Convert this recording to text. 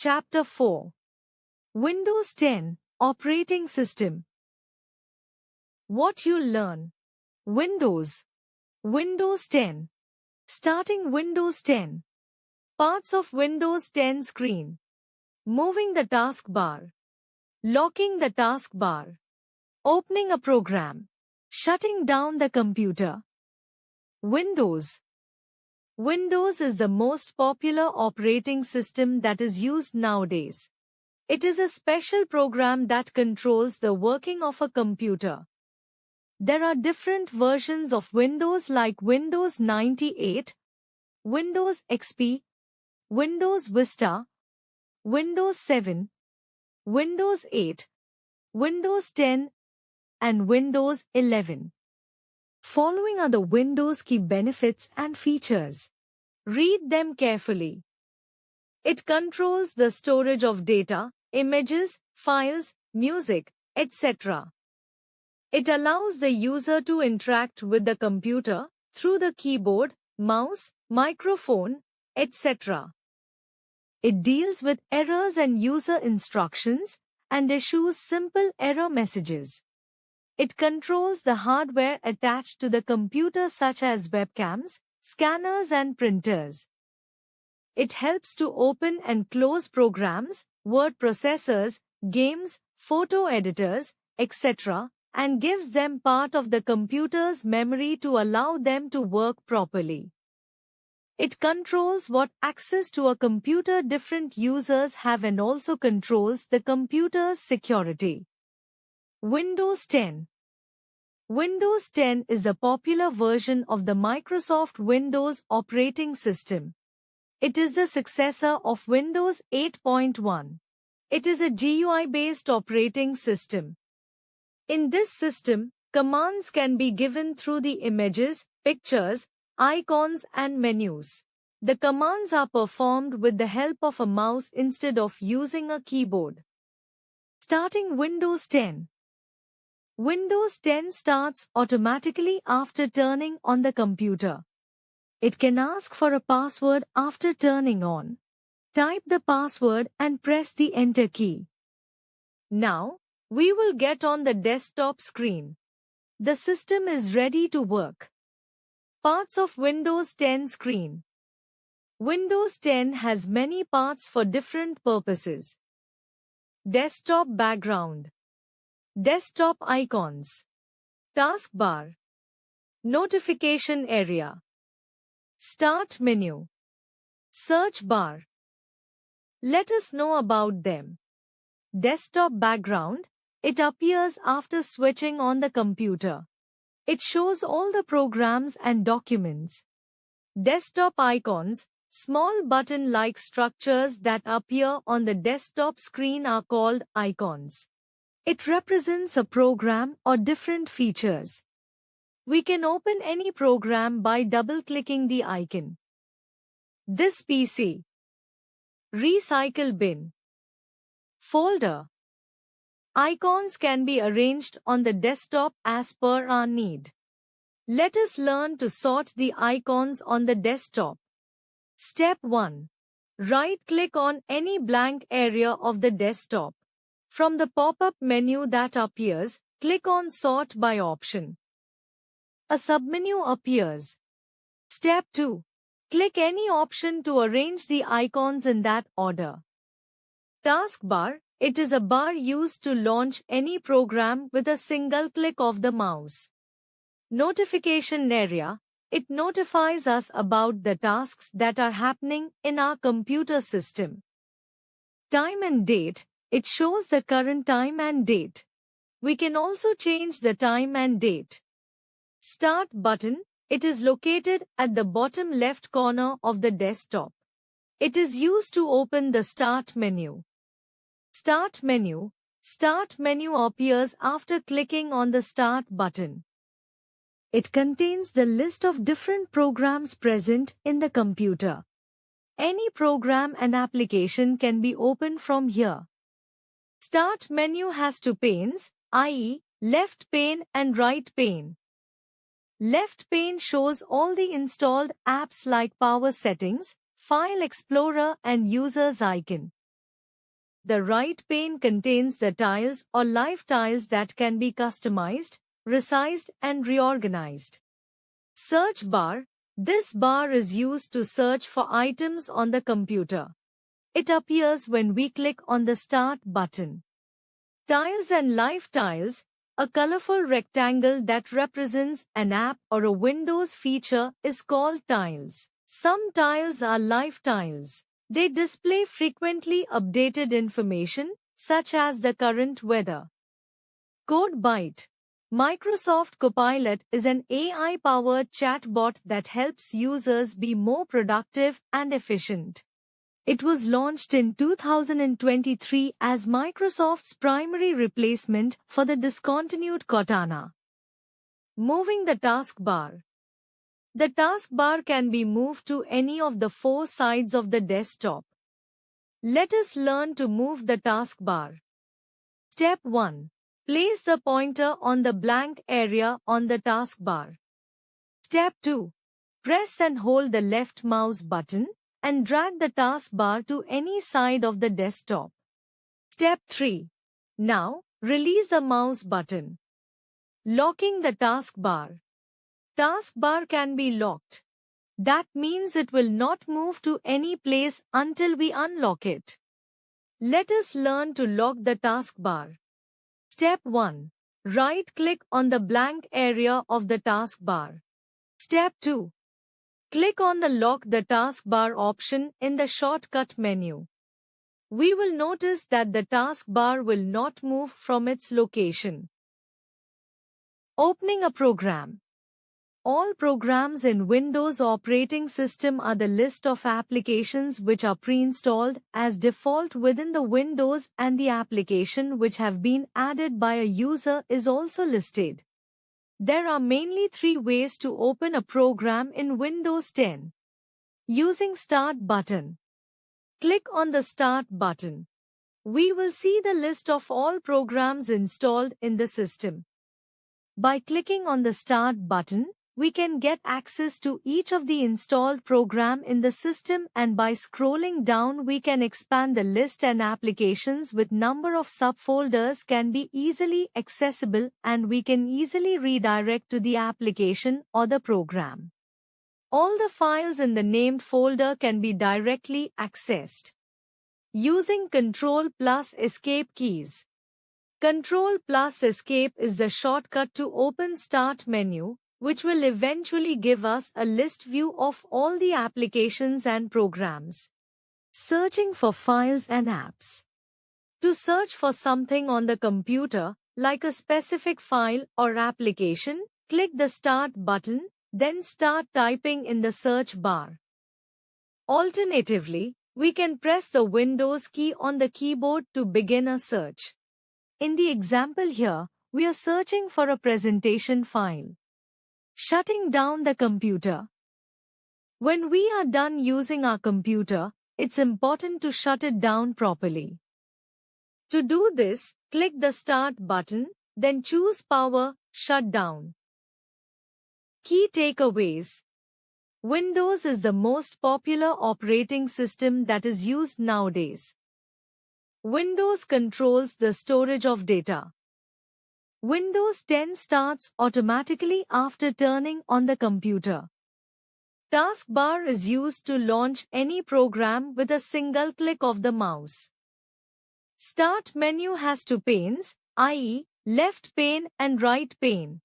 Chapter 4. Windows 10 Operating System. What you'll learn. Windows 10. Starting Windows 10. Parts of Windows 10 screen. Moving the taskbar. Locking the taskbar. Opening a program. Shutting down the computer. Windows is the most popular operating system that is used nowadays. It is a special program that controls the working of a computer. There are different versions of Windows like Windows 98, Windows XP, Windows Vista, Windows 7, Windows 8, Windows 10, and Windows 11. Following are the Windows key benefits and features. Read them carefully. It controls the storage of data, images, files, music, etc. It allows the user to interact with the computer through the keyboard, mouse, microphone, etc. It deals with errors and user instructions and issues simple error messages. It controls the hardware attached to the computer such as webcams, scanners and printers. It helps to open and close programs, word processors, games, photo editors, etc., and gives them part of the computer's memory to allow them to work properly. It controls what access to a computer different users have and also controls the computer's security. Windows 10. Windows 10 is a popular version of the Microsoft Windows operating system. It is the successor of Windows 8.1. It is a GUI-based operating system. In this system, commands can be given through the images, pictures, icons and menus. The commands are performed with the help of a mouse instead of using a keyboard. Starting Windows 10. Windows 10 starts automatically after turning on the computer. It can ask for a password after turning on. Type the password and press the Enter key. Now, we will get on the desktop screen. The system is ready to work. Parts of Windows 10 screen. Windows 10 has many parts for different purposes. Desktop background. Desktop icons. Taskbar. Notification area. Start menu. Search bar. Let us know about them. Desktop background. It appears after switching on the computer. It shows all the programs and documents. Desktop icons. Small button-like structures that appear on the desktop screen are called icons. It represents a program or different features. We can open any program by double-clicking the icon. This PC. Recycle bin. Folder. Icons can be arranged on the desktop as per our need. Let us learn to sort the icons on the desktop. Step 1. Right-click on any blank area of the desktop. From the pop-up menu that appears, click on Sort by option. A submenu appears. Step 2. Click any option to arrange the icons in that order. Taskbar. It is a bar used to launch any program with a single click of the mouse. Notification area. It notifies us about the tasks that are happening in our computer system. Time and date. It shows the current time and date. We can also change the time and date. Start button. It is located at the bottom left corner of the desktop. It is used to open the Start menu. Start menu. Start menu appears after clicking on the Start button. It contains the list of different programs present in the computer. Any program and application can be opened from here. Start menu has two panes, i.e., left pane and right pane. Left pane shows all the installed apps like Power Settings, File Explorer and Users icon. the right pane contains the tiles or live tiles that can be customized, resized and reorganized. Search bar. This bar is used to search for items on the computer. It appears when we click on the Start button. Tiles and live tiles. A colorful rectangle that represents an app or a Windows feature is called tiles. Some tiles are live tiles. They display frequently updated information, such as the current weather. CodeByte. Microsoft Copilot is an AI-powered chatbot that helps users be more productive and efficient. It was launched in 2023 as Microsoft's primary replacement for the discontinued Cortana. Moving the taskbar. The taskbar can be moved to any of the 4 sides of the desktop. Let us learn to move the taskbar. Step 1. Place the pointer on the blank area on the taskbar. Step 2. Press and hold the left mouse button and drag the taskbar to any side of the desktop. Step 3. Now, release the mouse button. Locking the taskbar. Taskbar can be locked. That means it will not move to any place until we unlock it. Let us learn to lock the taskbar. Step 1. Right-click on the blank area of the taskbar. Step 2. Click on the Lock the Taskbar option in the shortcut menu. We will notice that the taskbar will not move from its location. Opening a program. All programs in Windows operating system are the list of applications which are pre-installed as default within the Windows, and the application which have been added by a user is also listed. There are mainly 3 ways to open a program in Windows 10. Using Start button. Click on the Start button. We will see the list of all programs installed in the system. By clicking on the Start button, we can get access to each of the installed program in the system, and by scrolling down we can expand the list, and applications with number of subfolders can be easily accessible, and we can easily redirect to the application or the program. All the files in the named folder can be directly accessed. Using Ctrl plus Escape keys. Ctrl plus Escape is the shortcut to open Start menu, which will eventually give us a list view of all the applications and programs. Searching for files and apps. To search for something on the computer, like a specific file or application, click the Start button, then start typing in the search bar. Alternatively, we can press the Windows key on the keyboard to begin a search. In the example here, we are searching for a presentation file. Shutting down the computer. When we are done using our computer, it's important to shut it down properly. To do this, click the Start button, then choose Power Shutdown. Key takeaways. Windows is the most popular operating system that is used nowadays. Windows controls the storage of data. Windows 10 starts automatically after turning on the computer. Taskbar is used to launch any program with a single click of the mouse. Start menu has 2 panes, i.e., left pane and right pane.